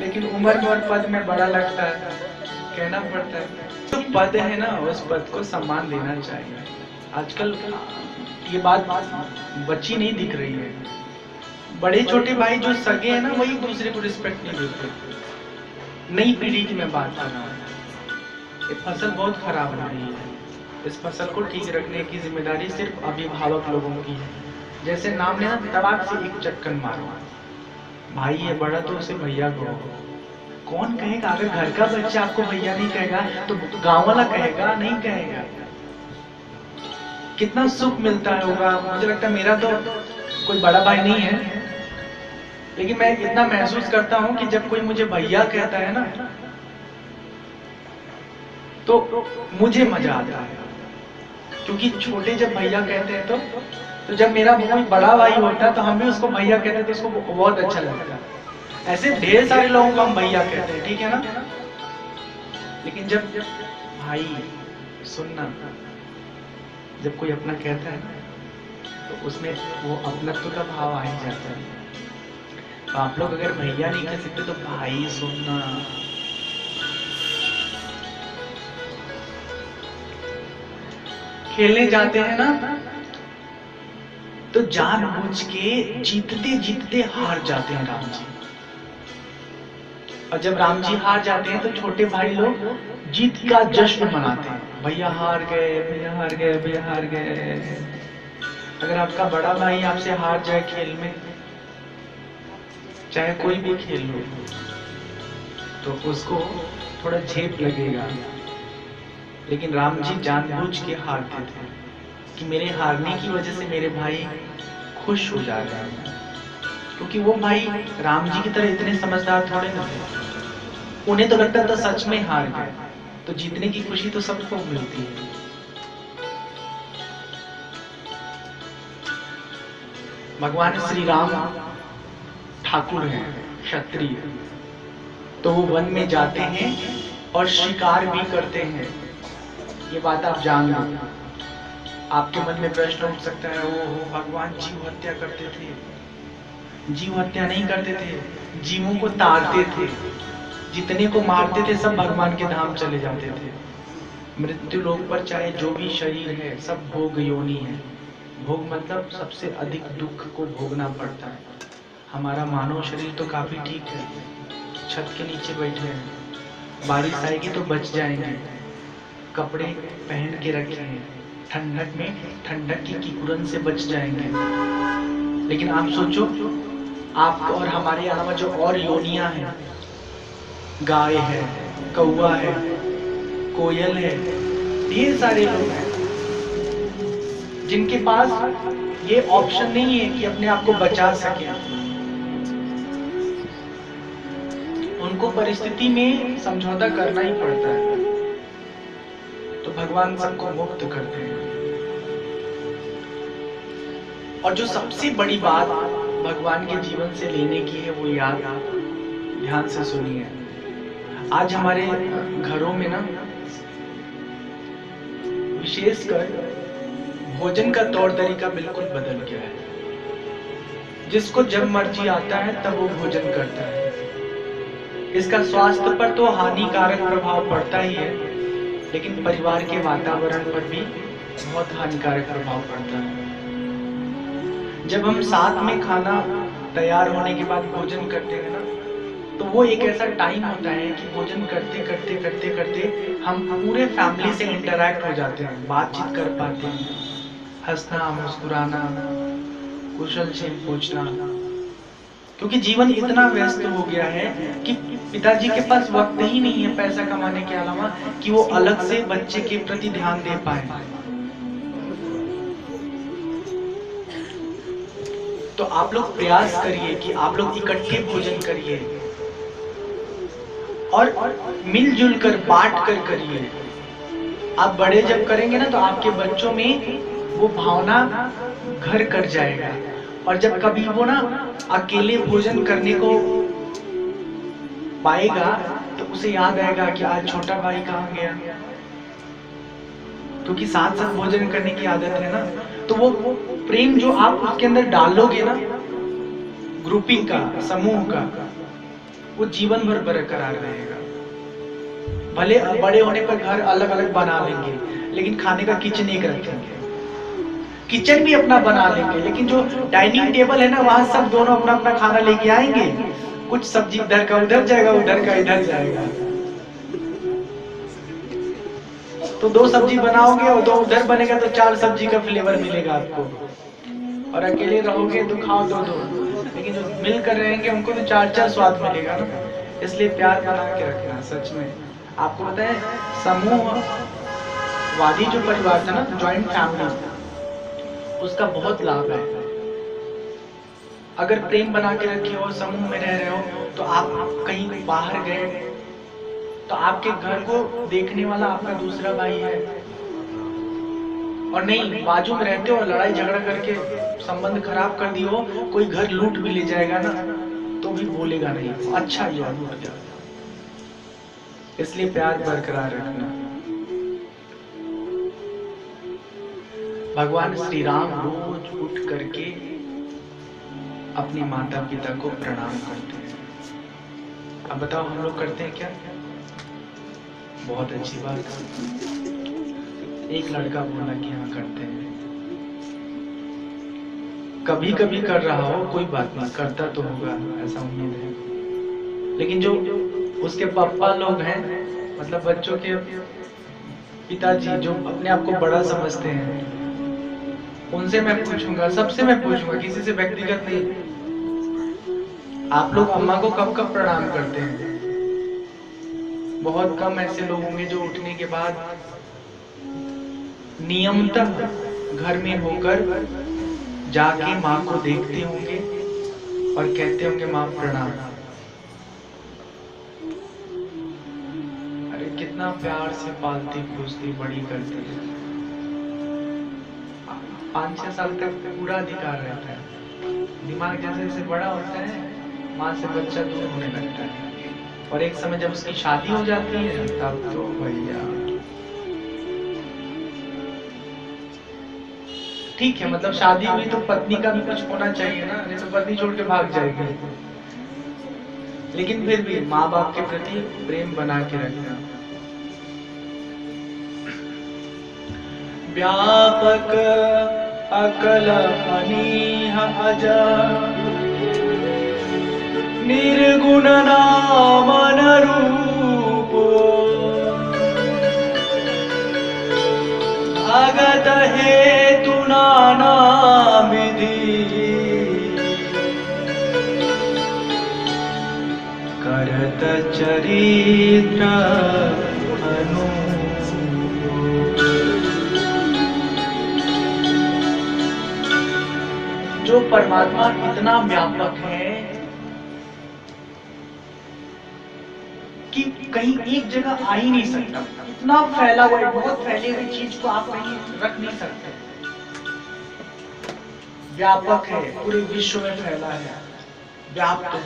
लेकिन उम्र में और पद में बड़ा लगता है, कहना पड़ता है। जो पद है ना, उस पद को सम्मान देना चाहिए। आजकल ये बात बच्ची नहीं दिख रही है। बड़े छोटे भाई जो सगे हैं ना, वही एक दूसरे को रिस्पेक्ट नहीं देते। नई पीढ़ी की मैं बात कर रहा हूँ। ये फसल बहुत खराब हो रही है। इस फसल को ठीक रखने की जिम्मेदारी सिर्फ अभिभावक लोगों की है। जैसे नाम लेना, तड़ाक से एक चटकन मारो। भाई है बड़ा तो उसे भैया कहो। कौन कहेगा? अगर घर का बच्चा आपको भैया नहीं कहेगा तो गांव वाला कहेगा? नहीं कहेगा। कितना सुख मिलता होगा। मुझे लगता है मेरा तो कोई बड़ा भाई नहीं है, लेकिन मैं इतना महसूस करता हूं कि जब कोई मुझे भैया कहता है ना, तो मुझे मजा आता है। क्योंकि छोटे जब भैया कहते हैं तो जब मेरा कोई बड़ा भाई होता है तो हम भी उसको भैया कहते हैं, तो उसको बहुत अच्छा लगता है। ऐसे ढेर सारे लोगों को हम भैया कहते हैं, ठीक है ना। लेकिन जब भाई, सुनना, जब कोई अपना कहता है तो उसमें वो अपनत्व का भाव आ ही जाता है। तो आप लोग अगर भैया नहीं कह सकते तो भाई सुनना। खेलने जाते हैं ना, तो जानबूझ के जीतते जीतते हार जाते हैं राम जी। और जब राम जी हार जाते हैं तो छोटे भाई लोग जीत का जश्न मनाते हैं। भैया हार गए, भैया हार गए, भैया हार गए। अगर आपका बड़ा भाई आपसे हार जाए खेल में, चाहे कोई भी खेल हो, तो उसको थोड़ा झेप लगेगा। लेकिन राम जी जानबूझ के हारते थे कि मेरे हारने की वजह से मेरे भाई खुश हो जा रहे हैं। क्योंकि वो भाई राम जी की तरह इतने समझदार थोड़े न थे। उन्हें तो लगता था सच में हार गए, तो जीतने की खुशी तो सबको मिलती है। भगवान श्री राम ठाकुर हैं, क्षत्रिय, तो वो वन में जाते हैं और शिकार भी करते हैं। ये बात आप जान लो। आपके मन में प्रश्न उठ सकता है, वो भगवान जीव हत्या करते थे? जीव हत्या नहीं करते थे, जीवों को ताड़ते थे। जितने को मारते थे सब भगवान के धाम चले जाते थे। मृत्यु लोक पर चाहे जो भी शरीर है सब भोग योनि है। भोग मतलब सबसे अधिक दुख को भोगना पड़ता है। हमारा मानव शरीर तो काफी ठीक है, छत के नीचे बैठे हैं, बारिश आएगी तो बच जाएंगे, कपड़े पहन के रखे हैं, ठंडक में ठंडक की किकुरन से बच जाएंगे। लेकिन आप सोचो, आप और हमारे अलावा जो और योनियां हैं, गाय है, कौवा है, कोयल है, ढेर सारे लोग हैं जिनके पास ये ऑप्शन नहीं है कि अपने आप को बचा सके। उनको परिस्थिति में समझौता करना ही पड़ता है। तो भगवान सबको मुक्त करते हैं। और जो सबसे बड़ी बात भगवान के जीवन से लेने की है वो याद, ध्यान से सुनिए। आज हमारे घरों में ना विशेषकर भोजन का तौर तरीका बिल्कुल बदल गया है। जिसको जब मर्जी आता है तब वो भोजन करता है। इसका स्वास्थ्य पर तो हानिकारक प्रभाव पड़ता ही है, लेकिन परिवार के वातावरण पर भी बहुत हानिकारक प्रभाव पड़ता है। जब हम साथ में खाना तैयार होने के बाद भोजन करते हैं ना, तो वो एक ऐसा टाइम होता है कि भोजन करते करते करते करते हम पूरे फैमिली से इंटरैक्ट हो जाते हैं, बातचीत कर पाते हैं, हंसना, मुस्कुराना, कुशल क्षेम पूछना। क्योंकि जीवन इतना व्यस्त हो गया है कि पिताजी के पास वक्त ही नहीं है पैसा कमाने के अलावा कि वो अलग से बच्चे के प्रति ध्यान दे पाए। तो आप लोग प्रयास करिए कि आप लोग इकट्ठे भोजन करिए और मिलजुल कर बांट कर करिए। आप बड़े जब करेंगे ना तो आपके बच्चों में वो भावना घर कर जाएगा। और जब कभी वो ना अकेले भोजन करने को पाएगा तो उसे याद आएगा कि आज छोटा भाई कहाँ गया। क्योंकि साथ साथ भोजन करने की आदत है ना, तो वो प्रेम जो आप उसके अंदर डालोगे ना, ग्रुपिंग का, समूह का, वो जीवन भर बरकरार रहेगा। भले बड़े होने पर घर अलग अलग बना लेंगे, लेकिन खाने का किचन एक रखेंगे। किचन भी अपना बना लेंगे, लेकिन जो डाइनिंग टेबल है ना, वहां सब दोनों अपना अपना खाना लेके आएंगे। कुछ सब्जी इधर का उधर जाएगा, उधर का इधर जाएगा। तो 2 सब्जी बनाओगे और 2 उधर बनेगा, तो 4 सब्जी का फ्लेवर मिलेगा आपको। और अकेले रहोगे तो खाओ 2-2, लेकिन जो मिलकर रहेंगे उनको तो 4-4 स्वाद मिलेगा ना। इसलिए प्यार बना के रखना। सच में आपको पता है, समूहवादी जो परिवार था ना, जॉइंट फैमिली, उसका बहुत लाभ है। अगर प्रेम बना के रखे हो, समूह में रह रहे हो, तो आप कहीं बाहर गए तो आपके घर को देखने वाला आपका दूसरा भाई है। और नहीं, बाजू में रहते हो और लड़ाई झगड़ा करके संबंध खराब कर दी हो, कोई घर लूट भी ले जाएगा ना, तो भी बोलेगा नहीं, अच्छा ही लूट गया। इसलिए प्यार बरकरार रखना। भगवान श्री राम रोज उठ करके अपने माता पिता को प्रणाम करते हैं। अब बताओ, हम लोग करते हैं क्या? बहुत अच्छी बात है। एक लड़का बोला कि हाँ करते हैं। कभी कभी कर रहा हो कोई बात नहीं, करता तो होगा, ऐसा उम्मीद है। लेकिन जो उसके पापा लोग हैं, मतलब बच्चों के पिताजी, जो अपने आप को बड़ा समझते हैं, उनसे मैं पूछूंगा, सबसे मैं पूछूंगा, किसी से व्यक्तिगत नहीं। आप लोग अम्मा को कब कब प्रणाम करते हैं? बहुत कम ऐसे लोग होंगे जो उठने के बाद नियमतः घर में होकर जाके माँ को देखते होंगे और कहते होंगे माँ प्रणाम। अरे कितना प्यार से पालती पोसती बड़ी करती है। 5-6 साल तक पूरा अधिकार रहता है। दिमाग जैसे जैसे बड़ा होता है, माँ से बच्चा दूर होने लगता है। और एक समय जब उसकी शादी हो जाती है, तब तो भैया ठीक है, मतलब शादी हुई तो पत्नी का भी कुछ होना चाहिए ना, नहीं तो पत्नी छोड़ के भाग जाएगी। लेकिन फिर भी माँ बाप के प्रति प्रेम बना के रखना। व्यापक अकल अनीह अजर, निर्गुण नामन रूप, भगत हेतु नाना विधि, करत चरित्र अनु। जो परमात्मा इतना व्यापक है कि कहीं एक जगह आ ही नहीं सकता, इतना फैला हुआ है, बहुत फैली हुई चीज को आप कहीं रख नहीं सकते। व्यापक है, पूरे विश्व में फैला है, व्याप्त है,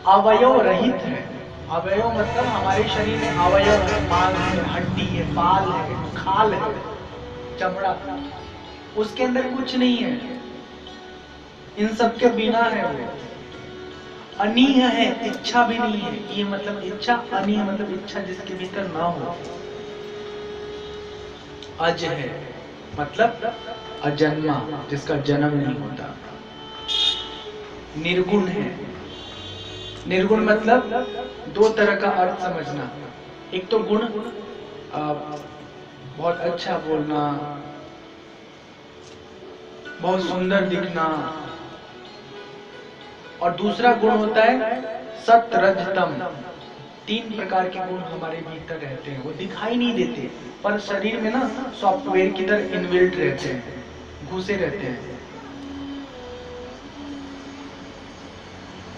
अवयव रहित है। अवयव मतलब हमारे शरीर में अवयव है, मांस है, हड्डी है, बाल है, खाल है, चमड़ा, उसके अंदर कुछ नहीं है, इन सब के बिना है वो। अनीह है, इच्छा भी नहीं है। ये मतलब इच्छा, अनीह मतलब इच्छा जिसके भीतर ना हो। अज है मतलब अजन्मा, जिसका जन्म नहीं होता। निर्गुण है। निर्गुण मतलब 2 तरह का अर्थ समझना। एक तो गुण, बहुत अच्छा बोलना, बहुत सुंदर दिखना, और दूसरा गुण होता है सत रज तम। 3 प्रकार के गुण हमारे भीतर रहते हैं, वो दिखाई नहीं देते, पर शरीर में ना सॉफ्टवेयर की तरह इनबिल्ट रहते हैं, घुसे रहते हैं।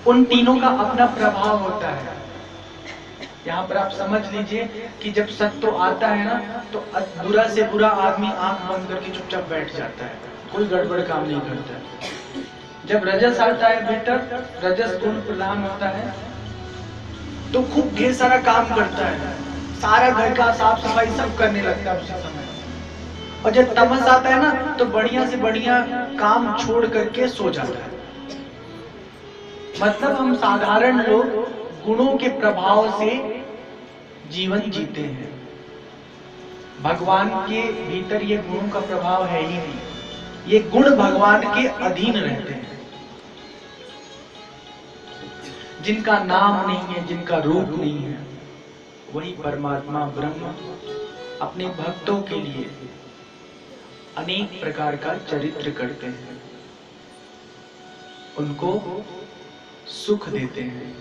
उन तीनों का अपना प्रभाव होता है। यहाँ पर आप समझ लीजिए कि जब सत्व आता है ना, तो बुरा से बुरा आदमी आंख बंद करके चुपचाप बैठ जाता है, कोई गड़बड़ काम नहीं करता है। जब रजस आता है भीतर, रजस गुण प्रधान होता है, तो खूब ढेर सारा काम करता है, सारा घर का साफ सफाई सब करने लगता है उसी समय। और जब तमस आता है ना, तो बढ़िया से बढ़िया काम छोड़ करके सो जाता है। मतलब हम साधारण लोग गुणों के प्रभाव से जीवन जीते हैं। भगवान के भीतर ये गुणों का प्रभाव है ही नहीं, ये गुण भगवान के अधीन रहते हैं। जिनका नाम नहीं है, जिनका रूप नहीं है, वही परमात्मा ब्रह्म अपने भक्तों के लिए अनेक प्रकार का चरित्र करते हैं, उनको सुख देते हैं।